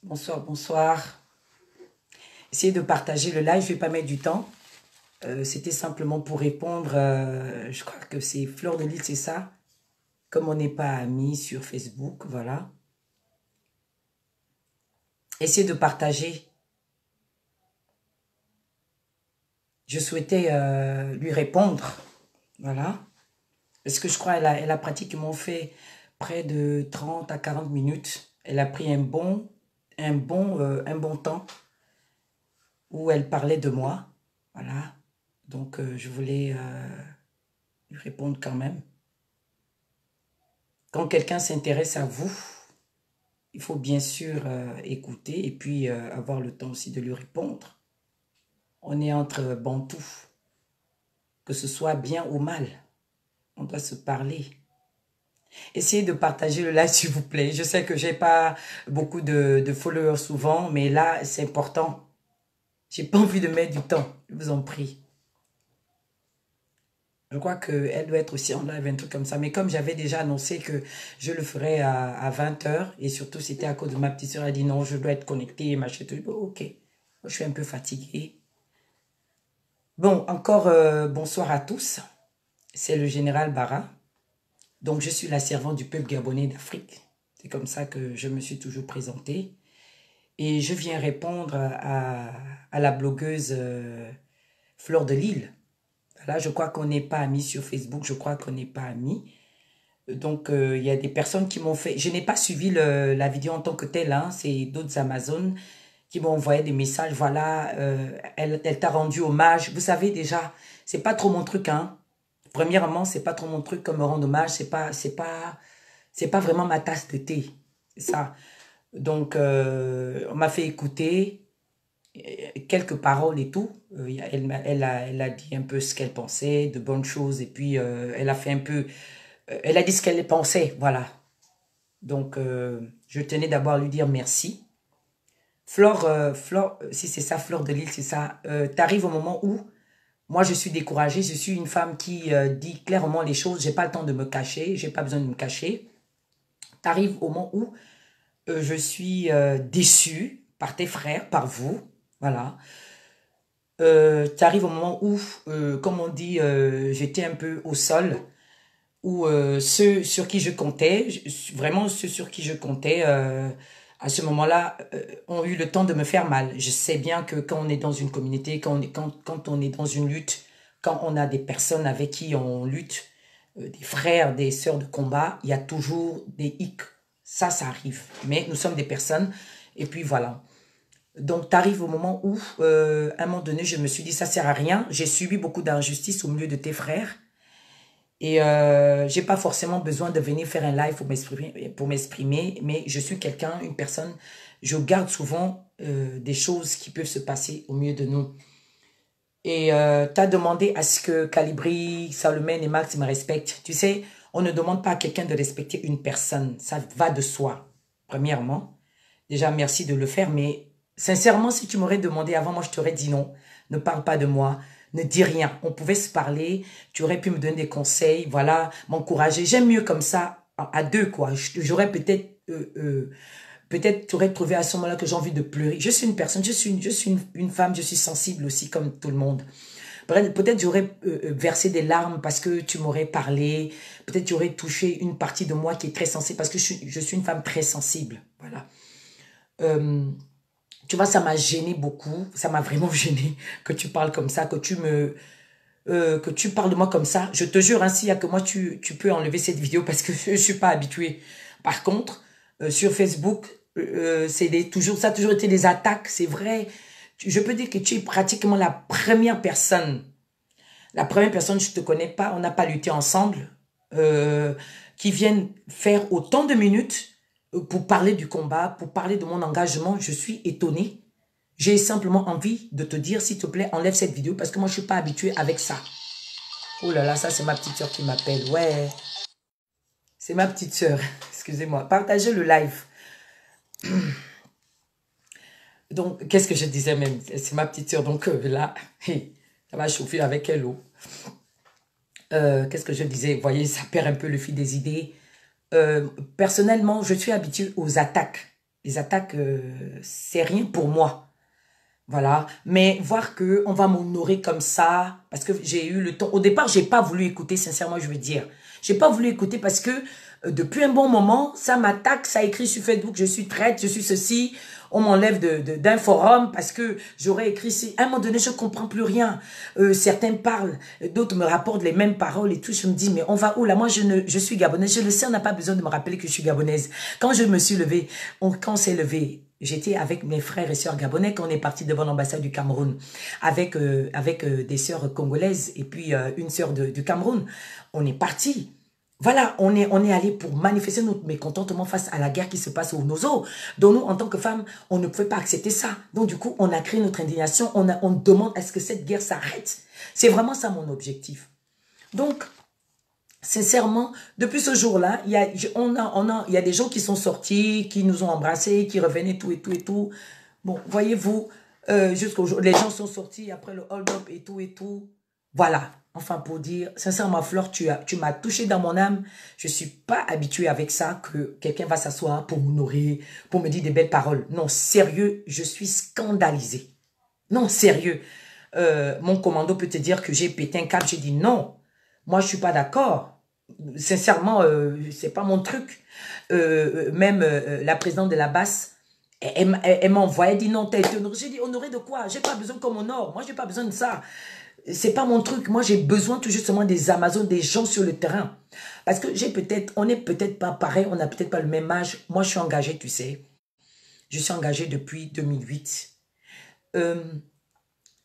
Bonsoir, bonsoir. Essayez de partager le live, je ne vais pas mettre du temps. C'était simplement pour répondre, je crois que c'est Fleur de Lille, c'est ça. Comme on n'est pas amis sur Facebook, voilà. Essayez de partager. Je souhaitais lui répondre, voilà. Parce que je crois qu'elle a pratiquement fait près de 30 à 40 minutes. Elle a pris un bon temps où elle parlait de moi, voilà. Donc, je voulais lui répondre quand même. Quand quelqu'un s'intéresse à vous, il faut bien sûr écouter et puis avoir le temps aussi de lui répondre. On est entre bantous, que ce soit bien ou mal. On doit se parler. Essayez de partager le live, s'il vous plaît. Je sais que j'ai pas beaucoup de followers souvent, mais là, c'est important. J'ai pas envie de mettre du temps, je vous en prie. Je crois qu'elle doit être aussi en live, un truc comme ça. Mais comme j'avais déjà annoncé que je le ferais à 20 h, et surtout c'était à cause de ma petite soeur, elle a dit non, je dois être connectée, machin, tout. Ok, je suis un peu fatiguée. Bon, encore bonsoir à tous. C'est le général Bara. Donc je suis la servante du peuple gabonais d'Afrique. C'est comme ça que je me suis toujours présentée. Et je viens répondre à la blogueuse Fleur de Lille. Là, je crois qu'on n'est pas amis sur Facebook, je crois qu'on n'est pas amis. Donc, il y a des personnes qui m'ont fait... Je n'ai pas suivi la vidéo en tant que telle, hein, c'est d'autres Amazones qui m'ont envoyé des messages. Voilà, elle t'a rendu hommage. Vous savez déjà, c'est pas trop mon truc, hein. Premièrement, c'est pas trop mon truc comme me rendre hommage, c'est pas vraiment ma tasse de thé, c'est ça. Donc, on m'a fait écouter quelques paroles et tout. Elle a dit un peu ce qu'elle pensait, de bonnes choses, et puis elle a fait un peu... elle a dit ce qu'elle pensait, voilà. Donc, je tenais d'abord à lui dire merci. Flore, si c'est ça, Fleur de Lille, c'est ça. T'arrives au moment où moi, je suis découragée. Je suis une femme qui dit clairement les choses. J'ai pas le temps de me cacher. J'ai pas besoin de me cacher. T'arrives au moment où je suis déçue par tes frères, par vous. Voilà. Tu arrives au moment où, comme on dit, j'étais un peu au sol, où ceux sur qui je comptais, vraiment ceux sur qui je comptais, à ce moment-là, ont eu le temps de me faire mal. Je sais bien que quand on est dans une communauté, quand on est dans une lutte, quand on a des personnes avec qui on lutte, des frères, des sœurs de combat, il y a toujours des hicks. Ça arrive. Mais nous sommes des personnes, et puis voilà. Donc, tu arrives au moment où, à un moment donné, je me suis dit, ça sert à rien. J'ai subi beaucoup d'injustice au milieu de tes frères. Et j'ai pas forcément besoin de venir faire un live pour m'exprimer, mais je suis quelqu'un, une personne, je garde souvent des choses qui peuvent se passer au milieu de nous. Et tu as demandé à ce que Calibri, Salomon et Max me respectent. Tu sais, on ne demande pas à quelqu'un de respecter une personne. Ça va de soi, premièrement. Déjà, merci de le faire, mais sincèrement, si tu m'aurais demandé avant, moi, je t'aurais dit non. Ne parle pas de moi. Ne dis rien. On pouvait se parler. Tu aurais pu me donner des conseils. Voilà, m'encourager. J'aime mieux comme ça, à deux, quoi. J'aurais peut-être... peut-être tu aurais trouvé à ce moment-là que j'ai envie de pleurer. Je suis une personne, je suis une femme, je suis sensible aussi comme tout le monde. Peut-être j'aurais versé des larmes parce que tu m'aurais parlé. Peut-être tu aurais touché une partie de moi qui est très sensible parce que je suis une femme très sensible. Voilà. Tu vois, ça m'a gêné beaucoup. Ça m'a vraiment gêné que tu parles comme ça, que tu parles de moi comme ça. Je te jure, s'il n'y a que moi, tu peux enlever cette vidéo parce que je ne suis pas habituée. Par contre, sur Facebook, ça a toujours été des attaques, c'est vrai. Je peux dire que tu es pratiquement la première personne. La première personne, je ne te connais pas, on n'a pas lutté ensemble, qui viennent faire autant de minutes pour parler du combat, pour parler de mon engagement. Je suis étonnée. J'ai simplement envie de te dire, s'il te plaît, enlève cette vidéo parce que moi, je ne suis pas habituée avec ça. Oh là là, ça, c'est ma petite soeur qui m'appelle. Ouais, c'est ma petite soeur. Excusez-moi. Partagez le live. Donc, qu'est-ce que je disais même? C'est ma petite soeur. Donc là, ça va chauffer avec elle. Qu'est-ce que je disais? Vous voyez, ça perd un peu le fil des idées. Personnellement, je suis habituée aux attaques. Les attaques, c'est rien pour moi. Voilà, mais voir que on va m'honorer comme ça, parce que j'ai eu le temps. Au départ, j'ai pas voulu écouter, sincèrement, je veux dire. J'ai pas voulu écouter parce que depuis un bon moment, ça m'attaque, ça écrit sur Facebook, je suis traite, je suis ceci. On m'enlève d'un forum parce que j'aurais écrit si. À un moment donné, je comprends plus rien. Certains parlent, d'autres me rapportent les mêmes paroles et tout. Je me dis, mais on va où là? Moi, je suis gabonaise. Je le sais, on n'a pas besoin de me rappeler que je suis gabonaise. Quand je me suis levée, quand on s'est levé, j'étais avec mes frères et sœurs gabonais quand on est parti devant l'ambassade du Cameroun avec des sœurs congolaises et puis une sœur du Cameroun. On est parti. Voilà, on est allé pour manifester notre mécontentement face à la guerre qui se passe au Nozo. Donc nous, en tant que femmes, on ne pouvait pas accepter ça. Donc du coup, on a créé notre indignation. On demande à ce que cette guerre s'arrête. C'est vraiment ça mon objectif. Donc, sincèrement, depuis ce jour-là, il y a des gens qui sont sortis, qui nous ont embrassés, qui revenaient, tout et tout et tout. Bon, voyez-vous, jusqu'au jour, les gens sont sortis après le hold-up et tout et tout. Voilà. Enfin, pour dire, sincèrement, Fleur, tu m'as touché dans mon âme. Je suis pas habituée avec ça, que quelqu'un va s'asseoir pour m'honorer, pour me dire des belles paroles. Non, sérieux, je suis scandalisée. Non, sérieux. Mon commando peut te dire que j'ai pété un câble. J'ai dit non. Moi, je suis pas d'accord. Sincèrement, c'est pas mon truc. Même la présidente de la BAS, elle m'a envoyé, elle dit non, t'es honoré. J'ai dit honoré de quoi? J'ai pas besoin qu'on m'honore. Moi, j'ai pas besoin de ça. C'est pas mon truc. Moi, j'ai besoin tout justement des Amazones, des gens sur le terrain. Parce que on n'est peut-être pas pareil, on n'a peut-être pas le même âge. Moi, je suis engagée, tu sais. Je suis engagée depuis 2008.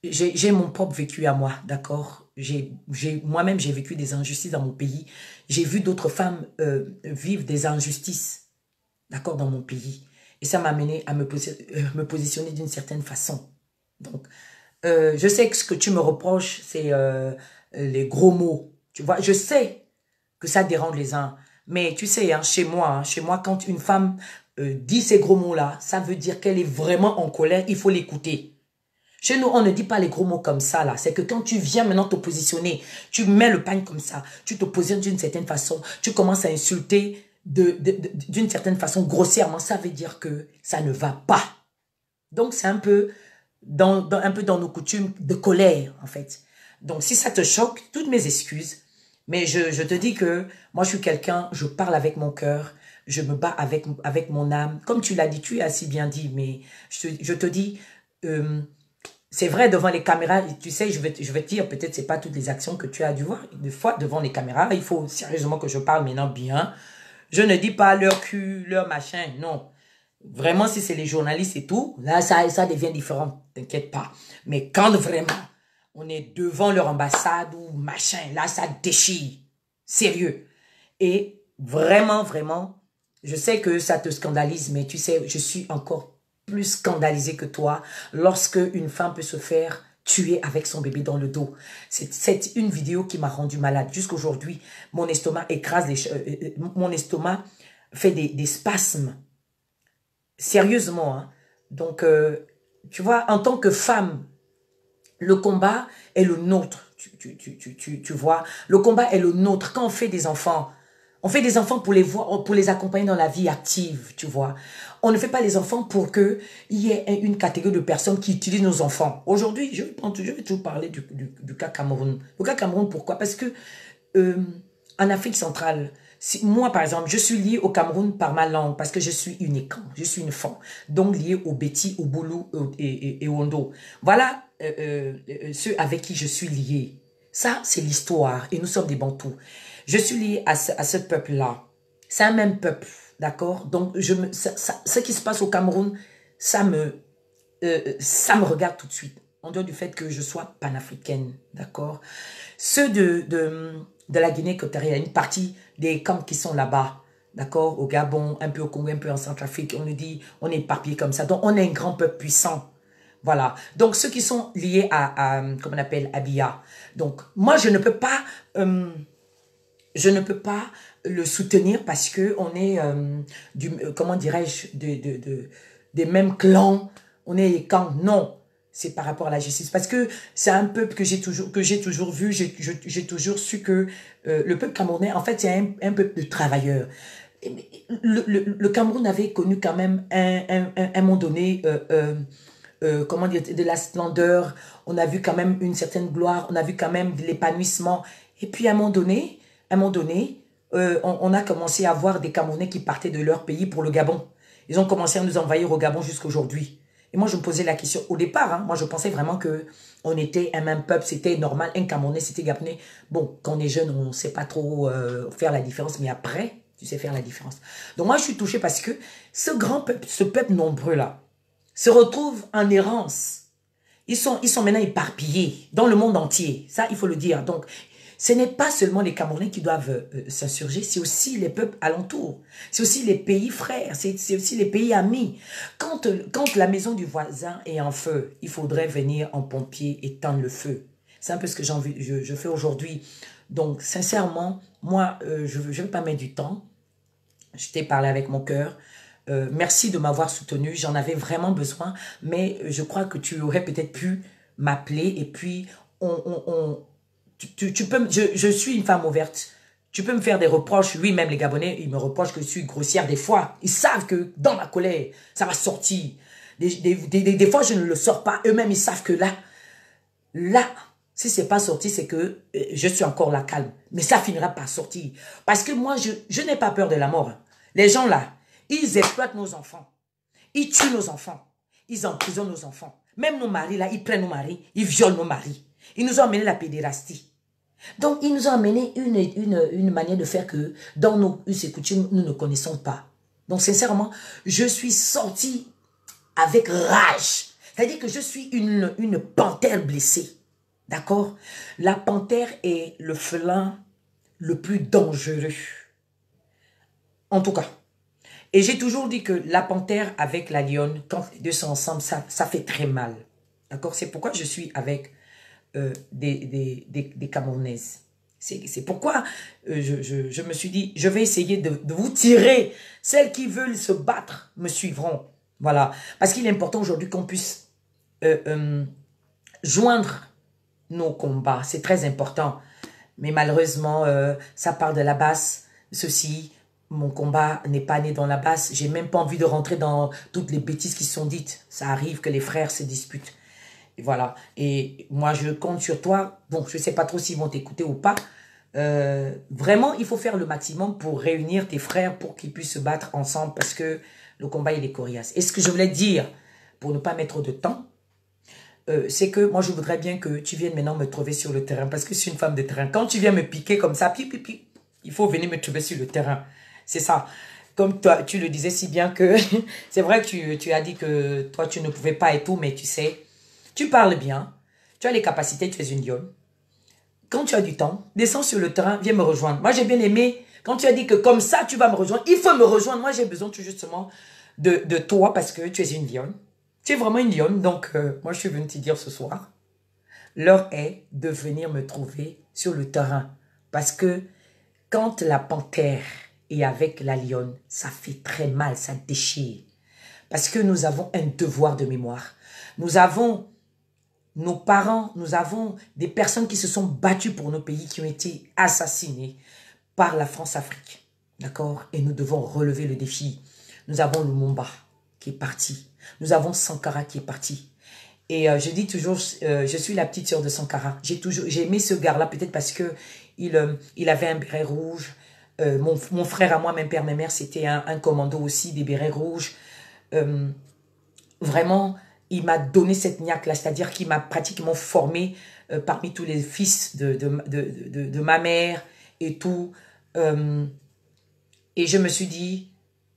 J'ai mon propre vécu à moi, d'accord? Moi-même, j'ai vécu des injustices dans mon pays. J'ai vu d'autres femmes vivre des injustices, d'accord, dans mon pays. Et ça m'a amené à me positionner d'une certaine façon. Donc, je sais que ce que tu me reproches, c'est les gros mots. Tu vois, je sais que ça dérange les uns. Mais tu sais, hein, chez moi, quand une femme dit ces gros mots-là, ça veut dire qu'elle est vraiment en colère, il faut l'écouter. Chez nous, on ne dit pas les gros mots comme ça, là. C'est que quand tu viens maintenant te positionner, tu mets le pagne comme ça, tu te positionnes d'une certaine façon, tu commences à insulter d'une certaine façon, grossièrement, ça veut dire que ça ne va pas. Donc, c'est un peu un peu dans nos coutumes de colère, en fait. Donc, si ça te choque, toutes mes excuses. Mais je te dis que moi, je suis quelqu'un, je parle avec mon cœur, je me bats avec mon âme. Comme tu l'as dit, tu as si bien dit, mais je te dis... c'est vrai, devant les caméras, tu sais, je vais te dire, peut-être c'est pas toutes les actions que tu as dû voir. Des fois, devant les caméras, il faut sérieusement que je parle maintenant bien. Je ne dis pas leur cul, leur machin, non. Vraiment, si c'est les journalistes et tout, là, ça devient différent, t'inquiète pas. Mais quand vraiment, on est devant leur ambassade ou machin, là, ça déchire. Sérieux. Et vraiment, vraiment, je sais que ça te scandalise, mais tu sais, je suis encore plus scandalisée que toi lorsque une femme peut se faire tuer avec son bébé dans le dos. C'est une vidéo qui m'a rendu malade. Jusqu'aujourd'hui, mon estomac écrase mon estomac fait des spasmes. Sérieusement. Hein. Donc, tu vois, en tant que femme, le combat est le nôtre. Tu vois, le combat est le nôtre. Quand on fait des enfants pour les voir, pour les accompagner dans la vie active, tu vois. On ne fait pas les enfants pour qu'il y ait une catégorie de personnes qui utilisent nos enfants. Aujourd'hui, je vais toujours parler du cas Cameroun. Le cas Cameroun, pourquoi? Parce que en Afrique centrale, moi, par exemple, je suis liée au Cameroun par ma langue, parce que je suis unique, je suis une femme, donc liée au Beti, au Boulou et au Ondo. Voilà ceux avec qui je suis liée. Ça, c'est l'histoire, et nous sommes des Bantous. Je suis liée à ce peuple-là. C'est un même peuple, d'accord? Donc, ce qui se passe au Cameroun, ça me regarde tout de suite, en dehors du fait que je sois panafricaine, d'accord? Ceux de la Guinée équatoriale, une partie des camps qui sont là-bas, d'accord, au Gabon, un peu au Congo, un peu en Centrafrique, on nous dit, on est éparpillé comme ça. Donc, on est un grand peuple puissant. Voilà. Donc, ceux qui sont liés comment on appelle, à Biya. Donc, moi, je ne peux pas le soutenir parce que on est, comment dirais-je, des mêmes clans. On est camps. Non. C'est par rapport à la justice. Parce que c'est un peuple que j'ai toujours vu, j'ai toujours su que le peuple camerounais, en fait, c'est un peuple de travailleurs. le Cameroun avait connu quand même un moment donné, comment dire, de la splendeur, on a vu quand même une certaine gloire, on a vu quand même de l'épanouissement. Et puis à un moment donné, on a commencé à voir des Camerounais qui partaient de leur pays pour le Gabon. Ils ont commencé à nous envahir au Gabon jusqu'à aujourd'hui. Et moi, je me posais la question, au départ, hein, moi je pensais vraiment que on était un même peuple, c'était normal, un Camerounais, c'était Gabonais. Bon, quand on est jeune, on ne sait pas trop faire la différence, mais après, tu sais faire la différence. Donc moi, je suis touchée parce que ce grand peuple, ce peuple nombreux-là, se retrouvent en errance. Ils sont maintenant éparpillés dans le monde entier. Ça, il faut le dire. Donc, ce n'est pas seulement les Camerounais qui doivent s'insurger, c'est aussi les peuples alentours. C'est aussi les pays frères, c'est aussi les pays amis. Quand la maison du voisin est en feu, il faudrait venir en pompier éteindre le feu. C'est un peu ce que je fais aujourd'hui. Donc, sincèrement, moi, je ne vais pas mettre du temps. Je t'ai parlé avec mon cœur. Merci de m'avoir soutenu, j'en avais vraiment besoin, mais je crois que tu aurais peut-être pu m'appeler et puis tu peux, je suis une femme ouverte. Tu peux me faire des reproches. Oui, même les Gabonais, ils me reprochent que je suis grossière des fois. Ils savent que dans ma colère, ça va sortir. Des fois, je ne le sors pas. Eux-mêmes, ils savent que là, si c'est pas sorti, c'est que je suis encore là calme. Mais ça finira par sortir. Parce que moi, je n'ai pas peur de la mort. Les gens là, ils exploitent nos enfants. Ils tuent nos enfants. Ils emprisonnent nos enfants. Même nos maris là, ils prennent nos maris. Ils violent nos maris. Ils nous ont amené la pédérastie. Donc, ils nous ont amené une manière de faire que dans nos us et coutumes, nous ne connaissons pas. Donc, sincèrement, je suis sortie avec rage. C'est-à-dire que je suis une panthère blessée. D'accord? La panthère est le félin le plus dangereux. En tout cas. Et j'ai toujours dit que la panthère avec la lionne, quand les deux sont ensemble, ça fait très mal. D'accord? C'est pourquoi je suis avec des Camerounaises. C'est pourquoi je me suis dit, je vais essayer de vous tirer. Celles qui veulent se battre me suivront. Voilà. Parce qu'il est important aujourd'hui qu'on puisse joindre nos combats. C'est très important. Mais malheureusement, ça part de la basse. Ceci, mon combat n'est pas né dans la basse. J'ai même pas envie de rentrer dans toutes les bêtises qui sont dites. Ça arrive que les frères se disputent. Et voilà. Et moi, je compte sur toi. Bon, je ne sais pas trop s'ils vont t'écouter ou pas. Vraiment, il faut faire le maximum pour réunir tes frères pour qu'ils puissent se battre ensemble parce que le combat, il est coriace. Et ce que je voulais dire, pour ne pas mettre de temps, c'est que moi, je voudrais bien que tu viennes maintenant me trouver sur le terrain parce que je suis une femme de terrain. Quand tu viens me piquer comme ça, il faut venir me trouver sur le terrain. C'est ça. Comme toi, tu le disais si bien que c'est vrai que tu as dit que toi, tu ne pouvais pas et tout, mais tu sais, tu parles bien, tu as les capacités, tu es une lionne. Quand tu as du temps, descends sur le terrain, viens me rejoindre. Moi, j'ai bien aimé, quand tu as dit que comme ça, tu vas me rejoindre, il faut me rejoindre. Moi, j'ai besoin tout justement de toi parce que tu es une lionne. Tu es vraiment une lionne, donc moi, je suis venue te dire ce soir, l'heure est de venir me trouver sur le terrain. Parce que quand la panthère est avec la lionne, ça fait très mal, ça déchire. Parce que nous avons un devoir de mémoire. Nous avons nos parents, nous avons des personnes qui se sont battues pour nos pays, qui ont été assassinées par la France-Afrique. D'accord? Et nous devons relever le défi. Nous avons Lumumba qui est parti. Nous avons Sankara qui est parti. Et je dis toujours, je suis la petite sœur de Sankara. J'ai aimé ce gars-là peut-être parce que il avait un béret rouge. Mon frère à moi, même père, ma mère, c'était un commando aussi, des bérets rouges. Vraiment, il m'a donné cette niaque-là, c'est-à-dire qu'il m'a pratiquement formé parmi tous les fils de ma mère et tout. Et je me suis dit,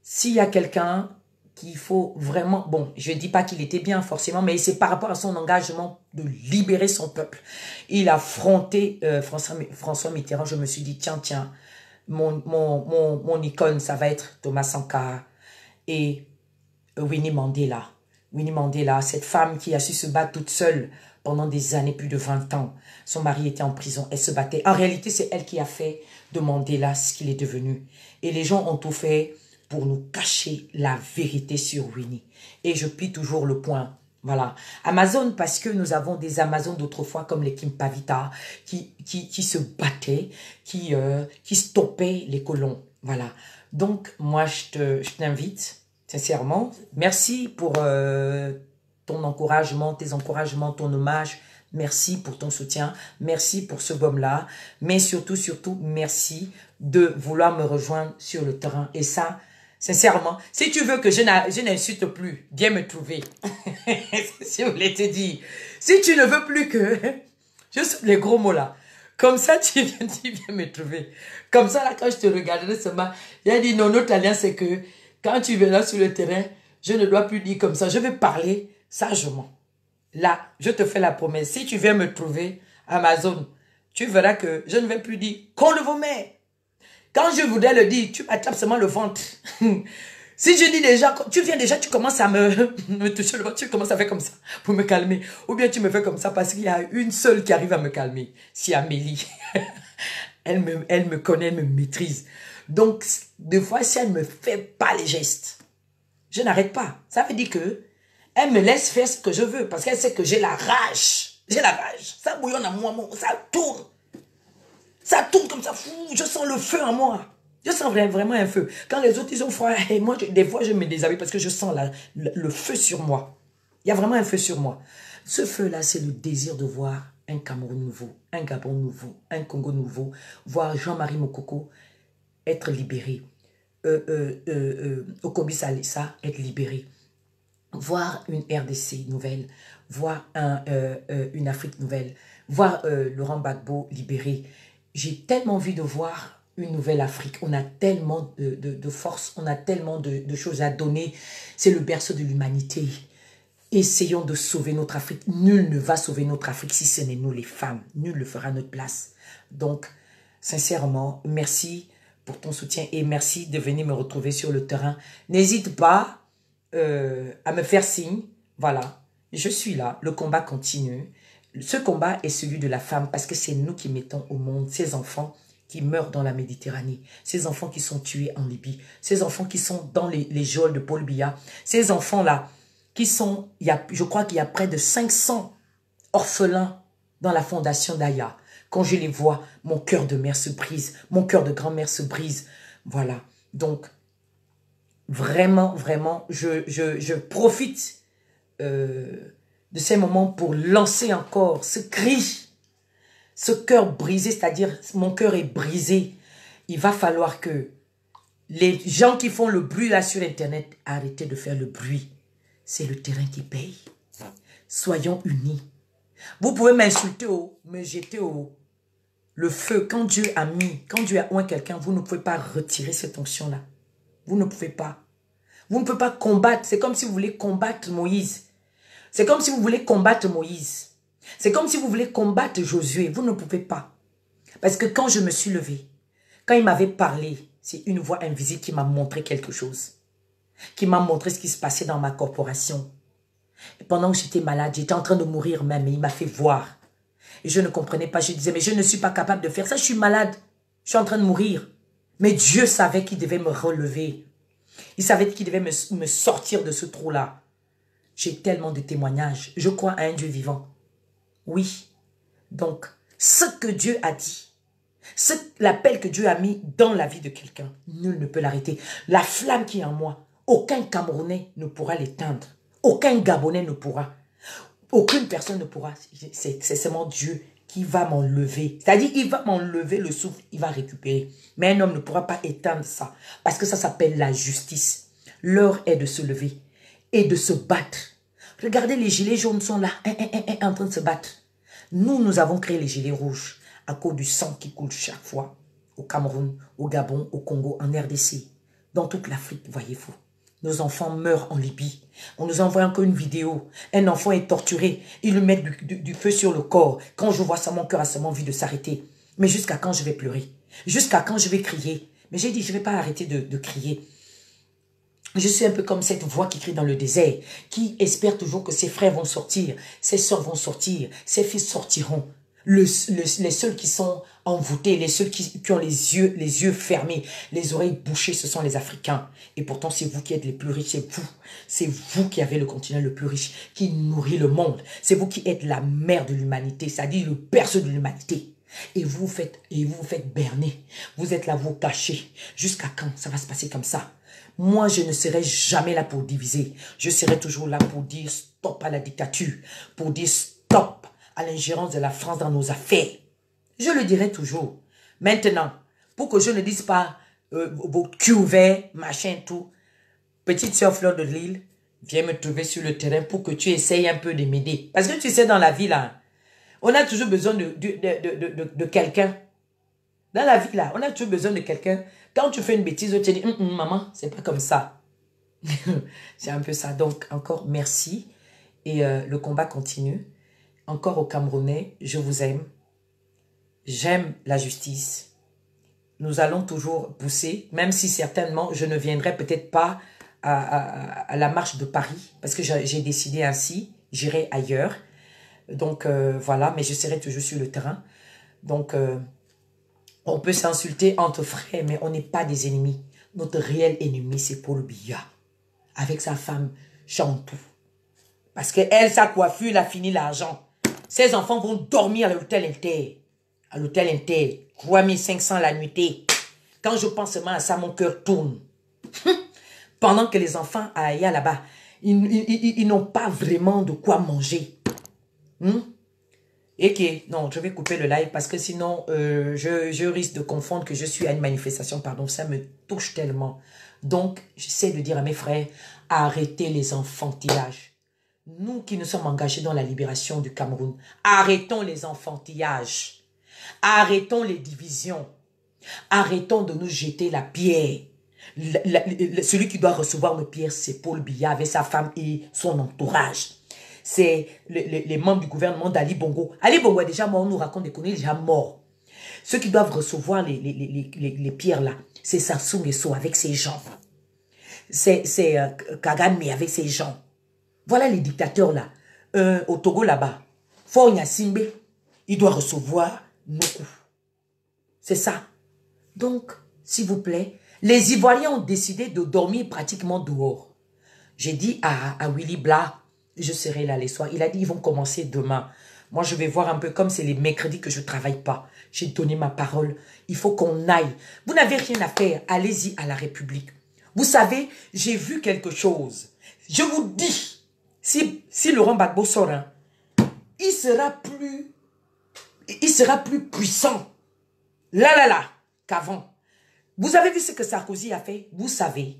s'il y a quelqu'un qu'il faut vraiment... Bon, je ne dis pas qu'il était bien forcément, mais c'est par rapport à son engagement de libérer son peuple. Il a affronté François Mitterrand. Je me suis dit, tiens, mon icône, ça va être Thomas Sankara et Winnie Mandela. Winnie Mandela, cette femme qui a su se battre toute seule pendant des années, plus de 20 ans. Son mari était en prison, elle se battait. En réalité, c'est elle qui a fait de Mandela ce qu'il est devenu. Et les gens ont tout fait pour nous cacher la vérité sur Winnie. Et je plie toujours le point. Voilà. Amazon, parce que nous avons des Amazones d'autrefois comme les Kimpavita qui se battaient, qui stoppaient les colons. Voilà. Donc, moi, je t'invite, sincèrement. Merci pour ton encouragement, tes encouragements, ton hommage. Merci pour ton soutien. Merci pour ce baume-là. Mais surtout, surtout, merci de vouloir me rejoindre sur le terrain. Et ça, sincèrement, si tu veux que je n'insulte plus, viens me trouver. Si je voulais te dire. Si tu ne veux plus que... Juste les gros mots là. Comme ça, tu viens me trouver. Comme ça, là, quand je te regarderai seulement, il a dit, non, notre alliance, c'est que quand tu viendras sur le terrain, je ne dois plus dire comme ça. Je vais parler sagement. Là, je te fais la promesse. Si tu viens me trouver, Amazon, tu verras que je ne vais plus dire qu'on le vomit. Quand je voudrais le dire, tu m'attrapes seulement le ventre. Si je dis déjà, tu viens déjà, tu commences à me toucher le ventre, tu commences à faire comme ça pour me calmer. Ou bien tu me fais comme ça parce qu'il y a une seule qui arrive à me calmer. C'est Amélie. Elle me connaît, elle me maîtrise. Donc, des fois, si elle ne me fait pas les gestes, je n'arrête pas. Ça veut dire que elle me laisse faire ce que je veux parce qu'elle sait que j'ai la rage. J'ai la rage. Ça bouillonne en moi, ça tourne. Ça tourne comme ça. Fou, je sens le feu en moi. Je sens vraiment un feu. Quand les autres, ils ont froid, et moi, des fois, je me déshabille parce que je sens le feu sur moi. Il y a vraiment un feu sur moi. Ce feu-là, c'est le désir de voir un Cameroun nouveau, un Gabon nouveau, un Congo nouveau, voir Jean-Marie Mokoko être libéré, Okobi Salissa être libéré, voir une RDC nouvelle, voir une Afrique nouvelle, voir Laurent Gbagbo libéré. J'ai tellement envie de voir une nouvelle Afrique. On a tellement de force, on a tellement de choses à donner. C'est le berceau de l'humanité. Essayons de sauver notre Afrique. Nul ne va sauver notre Afrique si ce n'est nous les femmes. Nul ne le fera à notre place. Donc, sincèrement, merci pour ton soutien et merci de venir me retrouver sur le terrain. N'hésite pas à me faire signe. Voilà, je suis là. Le combat continue. Ce combat est celui de la femme parce que c'est nous qui mettons au monde ces enfants qui meurent dans la Méditerranée, ces enfants qui sont tués en Libye, ces enfants qui sont dans les geôles de Paul Biya, ces enfants-là qui sont, je crois qu'il y a près de 500 orphelins dans la fondation d'Aya. Quand je les vois, mon cœur de mère se brise, mon cœur de grand-mère se brise. Voilà, donc vraiment, vraiment, je profite de ces moments pour lancer encore ce cri, ce cœur brisé, c'est-à-dire mon cœur est brisé. Il va falloir que les gens qui font le bruit là sur Internet, arrêtez de faire le bruit. C'est le terrain qui paye. Soyons unis. Vous pouvez m'insulter, me jeter le feu. Quand Dieu a oint quelqu'un, vous ne pouvez pas retirer cette onction-là. Vous ne pouvez pas. Vous ne pouvez pas combattre. C'est comme si vous voulez combattre Moïse. C'est comme si vous voulez combattre Moïse. C'est comme si vous voulez combattre Josué. Vous ne pouvez pas. Parce que quand je me suis levée, quand il m'avait parlé, c'est une voix invisible qui m'a montré quelque chose. Qui m'a montré ce qui se passait dans ma corporation. Et pendant que j'étais malade, j'étais en train de mourir même, et il m'a fait voir. Et je ne comprenais pas. Je disais, mais je ne suis pas capable de faire ça. Je suis malade. Je suis en train de mourir. Mais Dieu savait qu'il devait me relever. Il savait qu'il devait me sortir de ce trou-là. J'ai tellement de témoignages. Je crois à un Dieu vivant. Oui. Donc, ce que Dieu a dit, l'appel que Dieu a mis dans la vie de quelqu'un, nul ne peut l'arrêter. La flamme qui est en moi, aucun Camerounais ne pourra l'éteindre. Aucun Gabonais ne pourra. Aucune personne ne pourra. C'est seulement Dieu qui va m'enlever. C'est-à-dire, il va m'enlever le souffle, il va récupérer. Mais un homme ne pourra pas éteindre ça. Parce que ça s'appelle la justice. L'heure est de se lever et de se battre. Regardez, les gilets jaunes sont là, en train de se battre. Nous avons créé les gilets rouges à cause du sang qui coule chaque fois. Au Cameroun, au Gabon, au Congo, en RDC. Dans toute l'Afrique, voyez-vous. Nos enfants meurent en Libye. On nous envoie encore une vidéo. Un enfant est torturé. Ils lui mettent du feu sur le corps. Quand je vois ça, mon cœur a seulement envie de s'arrêter. Mais jusqu'à quand je vais pleurer? Jusqu'à quand je vais crier? Mais j'ai dit, je ne vais pas arrêter de crier. Je suis un peu comme cette voix qui crie dans le désert, qui espère toujours que ses frères vont sortir, ses soeurs vont sortir, ses fils sortiront. Les seuls qui sont envoûtés, les seuls qui ont les yeux fermés, les oreilles bouchées, ce sont les Africains. Et pourtant, c'est vous qui êtes les plus riches, c'est vous. C'est vous qui avez le continent le plus riche, qui nourrit le monde. C'est vous qui êtes la mère de l'humanité, c'est-à-dire le berceau de l'humanité. Et vous vous faites berner. Vous êtes là, vous cachez. Jusqu'à quand ça va se passer comme ça? Moi, je ne serai jamais là pour diviser. Je serai toujours là pour dire stop à la dictature, pour dire stop à l'ingérence de la France dans nos affaires. Je le dirai toujours. Maintenant, pour que je ne dise pas vos culs ouverts, machin, tout, petite sœur Fleur de Lille, viens me trouver sur le terrain pour que tu essayes un peu de m'aider. Parce que tu sais, dans la vie, là, on a toujours besoin de quelqu'un. Dans la vie, là, on a toujours besoin de quelqu'un. Quand tu fais une bêtise, tu te dis, maman, c'est pas comme ça. C'est un peu ça. Donc, encore merci. Et le combat continue. Encore aux Camerounais, je vous aime. J'aime la justice. Nous allons toujours pousser, même si certainement, je ne viendrai peut-être pas à la marche de Paris, parce que j'ai décidé ainsi, j'irai ailleurs. Donc, voilà, mais je serai toujours sur le terrain. Donc, on peut s'insulter entre frères, mais on n'est pas des ennemis. Notre réel ennemi, c'est Paul Biya, avec sa femme Chantou. Parce qu'elle, sa coiffure, elle a fini l'argent. Ses enfants vont dormir à l'hôtel Inter. À l'hôtel Inter, 3500 la nuitée. Quand je pense seulement à ça, mon cœur tourne. Pendant que les enfants aillent là-bas, ils n'ont pas vraiment de quoi manger. Et que, non, je vais couper le live parce que sinon, je risque de confondre que je suis à une manifestation. Pardon, ça me touche tellement. Donc, j'essaie de dire à mes frères, arrêtez les enfantillages. Nous qui nous sommes engagés dans la libération du Cameroun, arrêtons les enfantillages. Arrêtons les divisions. Arrêtons de nous jeter la pierre. Celui qui doit recevoir une pierre, c'est Paul Biya avec sa femme et son entourage. C'est les membres du gouvernement d'Ali Bongo. Ali Bongo est déjà mort, on nous raconte des conneries, il est déjà mort. Ceux qui doivent recevoir les pierres là, c'est Sassou Nguesso avec ses gens. C'est Kagame avec ses gens. Voilà les dictateurs là. Au Togo là-bas, Faure Gnassingbé, il doit recevoir nos coups. C'est ça. Donc, s'il vous plaît, les Ivoiriens ont décidé de dormir pratiquement dehors. J'ai dit à Willy Blah, je serai là les soirs. Il a dit, ils vont commencer demain. Moi, je vais voir un peu, comme c'est les mercredis que je ne travaille pas. J'ai donné ma parole. Il faut qu'on aille. Vous n'avez rien à faire. Allez-y à la République. Vous savez, j'ai vu quelque chose. Je vous dis, si Laurent Gbagbo sort, hein, il sera plus puissant. Là, qu'avant. Vous avez vu ce que Sarkozy a fait? Vous savez.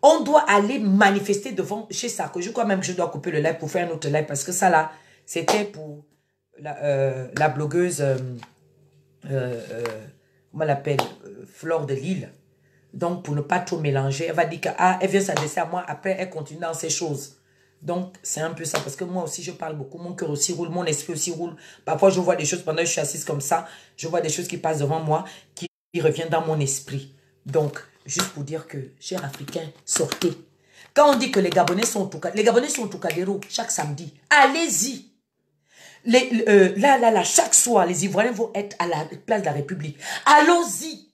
On doit aller manifester devant chez Sarkozy. Je crois même que je dois couper le live pour faire un autre live. Parce que ça là, c'était pour la blogueuse, comment on l'appelle, Fleur de Lille. Donc, pour ne pas trop mélanger, elle va dire qu'elle vient s'adresser à moi. Après, elle continue dans ses choses. Donc, c'est un peu ça. Parce que moi aussi, je parle beaucoup. Mon cœur aussi roule. Mon esprit aussi roule. Parfois, je vois des choses pendant que je suis assise comme ça. Je vois des choses qui passent devant moi, qui reviennent dans mon esprit. Donc, juste pour dire que, chers Africains, sortez. Quand on dit que les Gabonais sont au Trocadéro chaque samedi, allez-y. Chaque soir, les Ivoiriens vont être à la place de la République. Allons-y.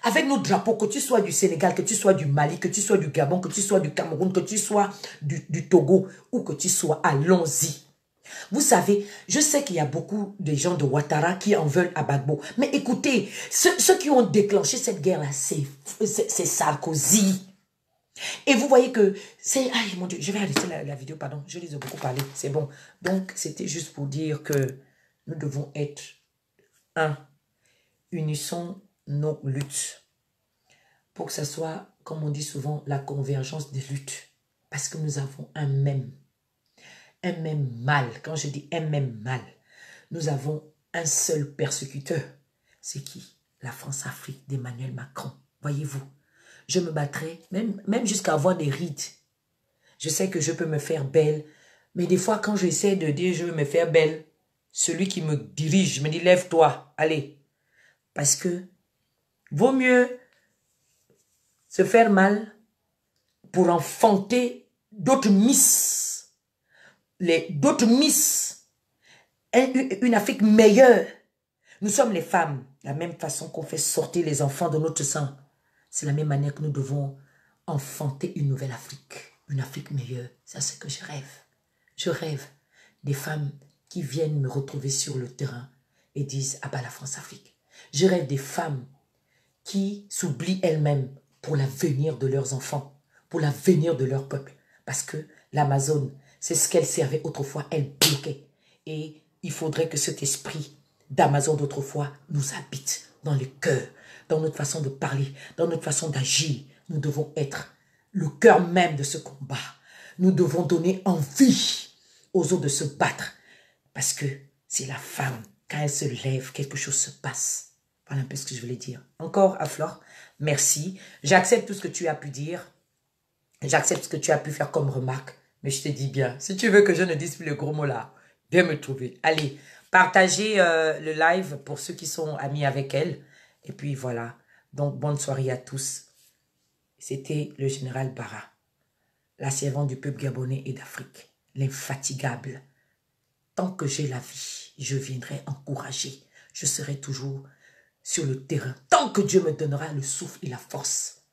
Avec nos drapeaux, que tu sois du Sénégal, que tu sois du Mali, que tu sois du Gabon, que tu sois du Cameroun, que tu sois du Togo, ou que tu sois, allons-y. Vous savez, je sais qu'il y a beaucoup de gens de Ouattara qui en veulent à Gbagbo. Mais écoutez, ceux qui ont déclenché cette guerre-là, c'est Sarkozy. Et vous voyez que c'est... Aïe, mon Dieu, je vais arrêter la vidéo, pardon. Je les ai beaucoup parlé, c'est bon. Donc, c'était juste pour dire que nous devons être un. Unissons nos luttes. Pour que ce soit, comme on dit souvent, la convergence des luttes. Parce que nous avons un même mal. Quand je dis un même mal, nous avons un seul persécuteur. C'est qui? La France-Afrique d'Emmanuel Macron. Voyez-vous, je me battrai, même jusqu'à avoir des rides. Je sais que je peux me faire belle, mais des fois, quand j'essaie de dire je veux me faire belle, celui qui me dirige me dit lève-toi, allez. Parce que vaut mieux se faire mal pour enfanter d'autres miss. D'autres miss. Une Afrique meilleure. Nous sommes les femmes. La même façon qu'on fait sortir les enfants de notre sang. C'est la même manière que nous devons enfanter une nouvelle Afrique. Une Afrique meilleure. C'est ce que je rêve. Je rêve des femmes qui viennent me retrouver sur le terrain et disent, ah bah la France-Afrique. Je rêve des femmes qui s'oublient elles-mêmes pour l'avenir de leurs enfants, pour l'avenir de leur peuple. Parce que l'Amazone, c'est ce qu'elle servait autrefois, elle bloquait. Et il faudrait que cet esprit d'Amazon d'autrefois nous habite dans le cœur, dans notre façon de parler, dans notre façon d'agir. Nous devons être le cœur même de ce combat. Nous devons donner envie aux autres de se battre. Parce que c'est la femme, quand elle se lève, quelque chose se passe. Voilà un peu ce que je voulais dire. Encore, Aflore, merci. J'accepte tout ce que tu as pu dire. J'accepte ce que tu as pu faire comme remarque. Mais je te dis bien, si tu veux que je ne dise plus le gros mot là, viens me trouver. Allez, partagez le live pour ceux qui sont amis avec elle. Et puis voilà. Donc, bonne soirée à tous. C'était le général Bara, la servante du peuple gabonais et d'Afrique, l'infatigable. Tant que j'ai la vie, je viendrai encourager. Je serai toujours sur le terrain. Tant que Dieu me donnera le souffle et la force,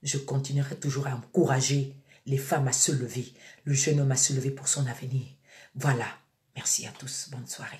je continuerai toujours à encourager les femmes à se lever, le jeune homme à se lever pour son avenir. Voilà. Merci à tous. Bonne soirée.